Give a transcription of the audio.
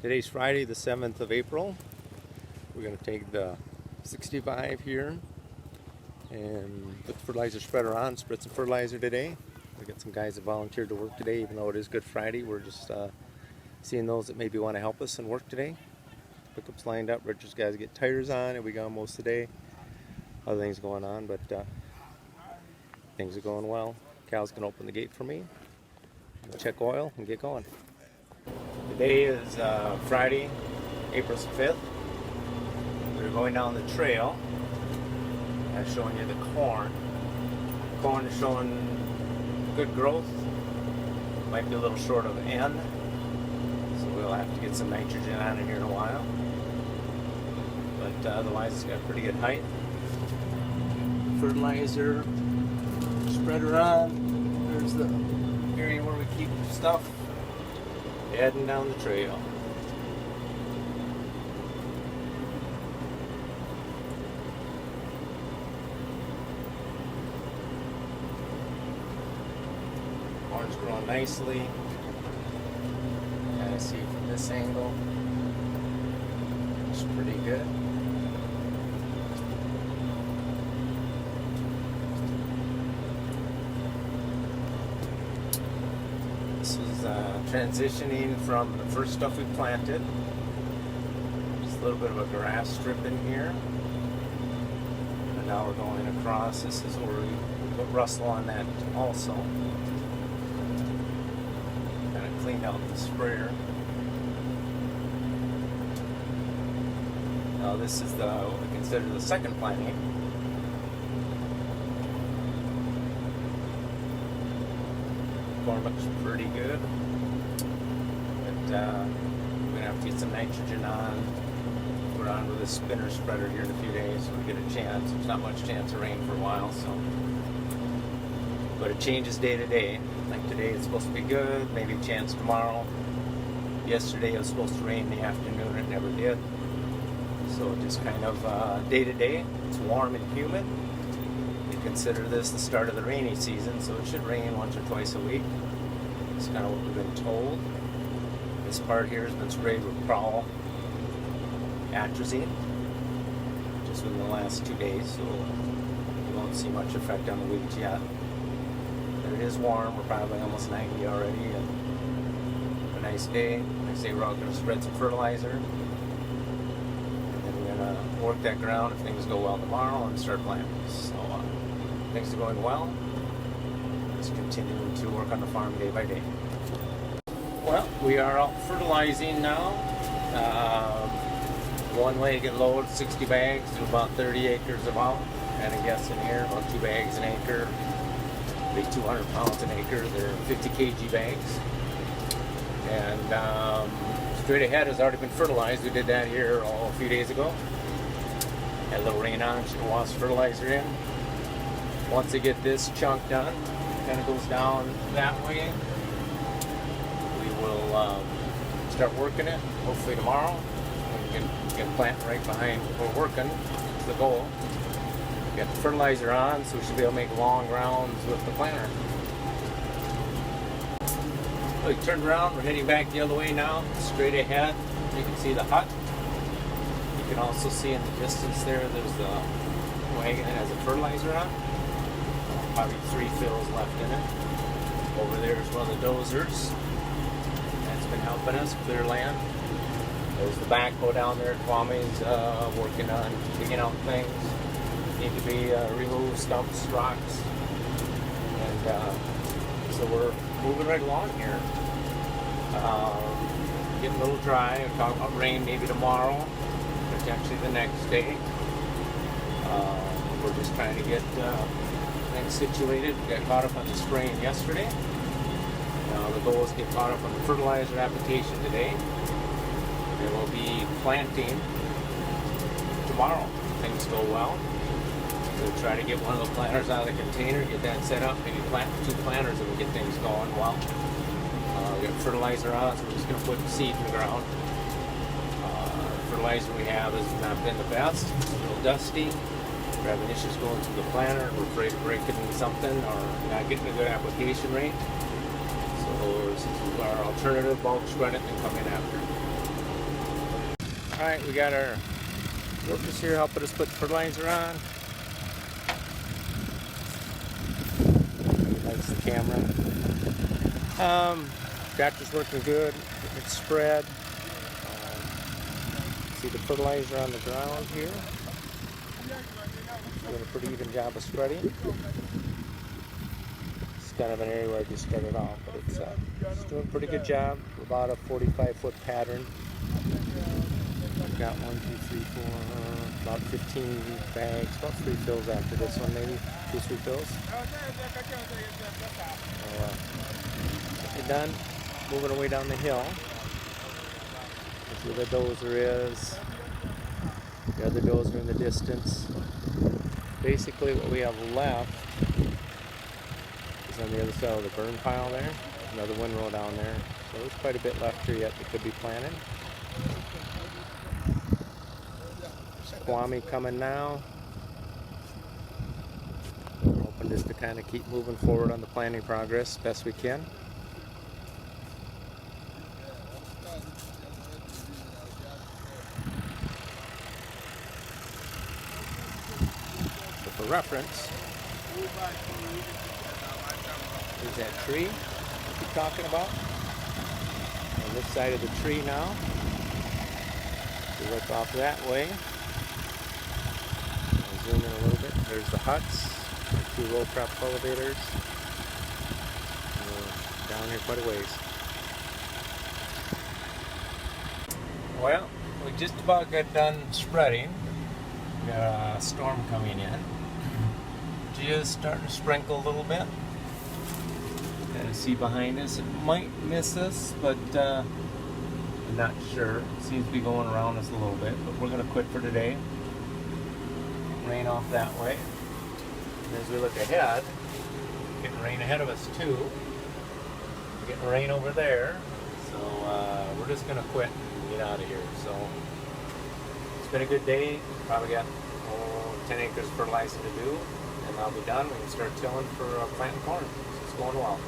Today's Friday, the 7th of April. We're going to take the 65 here and put the fertilizer spreader on, spread some fertilizer today. We got some guys that volunteered to work today, even though it is Good Friday. We're just seeing those that maybe want to help us and work today. Pickups lined up. Richard's guys get tires on, and we got most today. Other things going on, but things are going well. Cal's going to open the gate for me. We'll check oil and get going. Today is Friday, April 5th. We're going down the trail. I'm showing you the corn. Corn is showing good growth. Might be a little short of N, so we'll have to get some nitrogen on it here in a while. But otherwise, it's got pretty good height. Fertilizer spreader on. There's the area where we keep stuff. Heading down the trail. Corn's growing nicely. Kind of see from this angle. It's pretty good. This is transitioning from the first stuff we planted. Just a little bit of a grass strip in here. And now we're going across. This is where we put Russell on that also. Kind of cleaned out the sprayer. Now this is what we consider the second planting. Corn looks pretty good, but we're going to have to get some nitrogen on, put on with a spinner spreader here in a few days so we get a chance. There's not much chance of rain for a while, so, but it changes day to day. Like today it's supposed to be good, maybe a chance tomorrow. Yesterday it was supposed to rain in the afternoon, it never did. So just kind of day to day. It's warm and humid. Consider this the start of the rainy season, so it should rain once or twice a week. That's kind of what we've been told. This part here has been sprayed with prowl atrazine just within the last 2 days, so you won't see much effect on the weeds yet. But it is warm. We're probably almost 90 already, and a nice day. I say we're all going to spread some fertilizer, and then we're going to work that ground if things go well tomorrow and start planting. So things are going well. Just continuing to work on the farm day by day. Well, we are out fertilizing now. One wagon load, 60 bags to about 30 acres of out. And I guess in here, about 2 bags an acre. Be 200 pounds an acre. They're 50 kg bags. And straight ahead has already been fertilized. We did that here a few days ago. Had a little rain on, should have washed fertilizer in. Once they get this chunk done, kind of goes down that way, we will start working it, hopefully tomorrow. We can plant right behind what we're working. That's the goal. We got the fertilizer on, so we should be able to make long rounds with the planter. We turned around, we're heading back the other way now, straight ahead. You can see the hut. You can also see in the distance there's the wagon that has the fertilizer on. Probably 3 fills left in it. Over there is one of the dozers. That's been helping us clear land. There's the backhoe down there. Kwame's working on digging out things. Need to be removed, stumps, rocks. And so we're moving right along here. Getting a little dry. I'm talking about rain maybe tomorrow, potentially the next day. We're just trying to get things situated. We got caught up on the spraying yesterday. The goal is to get caught up on the fertilizer application today. Then we'll be planting tomorrow if things go well. We'll try to get one of the planters out of the container, get that set up, maybe plant 2 planters and we'll get things going well. We got fertilizer on, so we're just going to put seed in the ground. The fertilizer we have has not been the best. It's a little dusty. We're having issues going through the planter. We're afraid of breaking something or not getting a good application rate. So this is our alternative, bulk shred it and come in after. Alright, we got our workers here helping us put the fertilizer on. He likes the camera. Tractor's working good. It's spread. See the fertilizer on the ground here. Doing a pretty even job of spreading. It's kind of an area where I just started off, but it's doing a pretty good job. About a 45-foot pattern. I've got 1, 2, 3, 4, about 15 bags, about 3 fills after this one, maybe 2, 3 fills. So, get done. Moving away down the hill. That's where the dozer is. The other dozer in the distance. Basically, what we have left is on the other side of the burn pile there. Another windrow down there. So there's quite a bit left here yet that could be planted. Squammy coming now. We're hoping just to kind of keep moving forward on the planting progress best we can. So for reference, there's that tree I keep talking about. On this side of the tree now. We look off that way. I'll zoom in a little bit. There's the huts, the 2 row prep elevators. We're down here quite a ways. Well, we just about got done spreading. We got a storm coming in. Just starting to sprinkle a little bit. Kind of see behind us. It might miss us, but I'm not sure. It seems to be going around us a little bit, but we're going to quit for today. Rain off that way. And as we look ahead, getting rain ahead of us too. We're getting rain over there. So we're just going to quit and get out of here. So it's been a good day. Probably got 10 acres of fertilizing to do. And I'll be done. We can start tilling for planting corn. So it's going well.